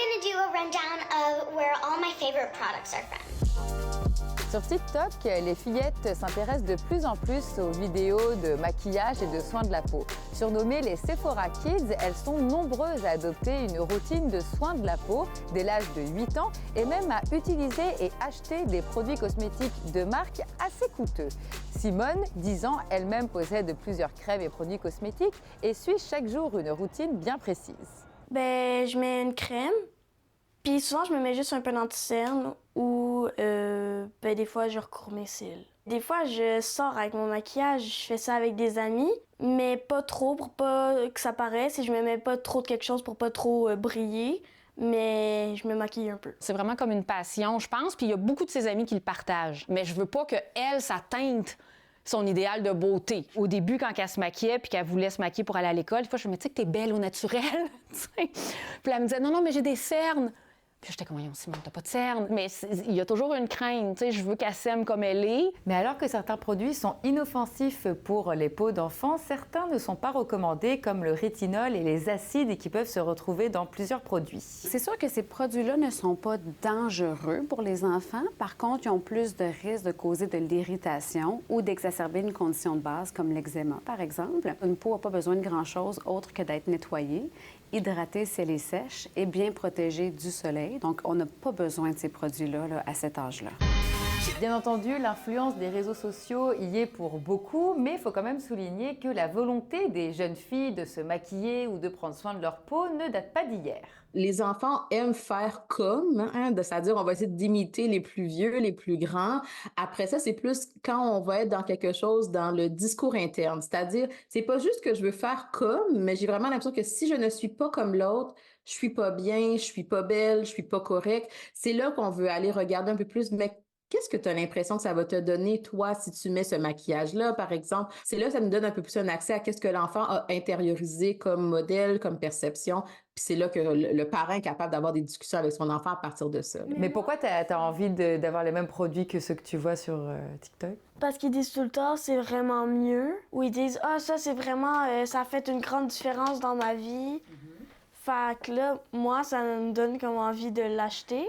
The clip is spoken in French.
gonna do a rundown of where all my favorite products are from. Sur TikTok, les fillettes s'intéressent de plus en plus aux vidéos de maquillage et de soins de la peau. Surnommées les Sephora Kids, elles sont nombreuses à adopter une routine de soins de la peau dès l'âge de 8 ans et même à utiliser et acheter des produits cosmétiques de marque assez coûteux. Simone, 10 ans, elle-même possède plusieurs crèmes et produits cosmétiques et suit chaque jour une routine bien précise. Je mets une crème, puis souvent je me mets juste un peu d'anti-cerne ou des fois je recours mes cils. Des fois je sors avec mon maquillage, je fais ça avec des amis, mais pas trop pour pas que ça paraisse et je me mets pas trop de quelque chose pour pas trop briller. Mais je me maquille un peu. C'est vraiment comme une passion, je pense, puis il y a beaucoup de ses amis qui le partagent. Mais je veux pas que elle, ça teinte son idéal de beauté. Au début, quand elle se maquillait puis qu'elle voulait se maquiller pour aller à l'école, des fois, je me disais que t'es belle au naturel. Puis elle me disait, non, mais j'ai des cernes. Puis j'étais comme, voyons, Simone, t'as pas de cernes. Mais il y a toujours une crainte, tu sais, je veux qu'elle s'aime comme elle est. Mais alors que certains produits sont inoffensifs pour les peaux d'enfants, certains ne sont pas recommandés, comme le rétinol et les acides qui peuvent se retrouver dans plusieurs produits. C'est sûr que ces produits-là ne sont pas dangereux pour les enfants. Par contre, ils ont plus de risques de causer de l'irritation ou d'exacerber une condition de base comme l'eczéma, par exemple. Une peau n'a pas besoin de grand-chose autre que d'être nettoyée, hydratée si elle est sèche et bien protégée du soleil. Donc, on n'a pas besoin de ces produits-là à cet âge-là. Bien entendu, l'influence des réseaux sociaux y est pour beaucoup, mais il faut quand même souligner que la volonté des jeunes filles de se maquiller ou de prendre soin de leur peau ne date pas d'hier. Les enfants aiment faire comme, c'est-à-dire on va essayer d'imiter les plus vieux, les plus grands. Après ça, c'est plus quand on va être dans quelque chose dans le discours interne, c'est-à-dire c'est pas juste que je veux faire comme, mais j'ai vraiment l'impression que si je ne suis pas comme l'autre, je suis pas bien, je suis pas belle, je suis pas correcte. C'est là qu'on veut aller regarder un peu plus, mais qu'est-ce que tu as l'impression que ça va te donner, toi, si tu mets ce maquillage-là, par exemple? C'est là que ça nous donne un peu plus un accès à qu'est-ce que l'enfant a intériorisé comme modèle, comme perception. Puis c'est là que le parent est capable d'avoir des discussions avec son enfant à partir de ça. Mais pourquoi tu as envie d'avoir les mêmes produits que ceux que tu vois sur TikTok? Parce qu'ils disent tout le temps, c'est vraiment mieux. Ou ils disent, ça c'est vraiment, ça a fait une grande différence dans ma vie. Fait que là, moi, ça me donne comme envie de l'acheter.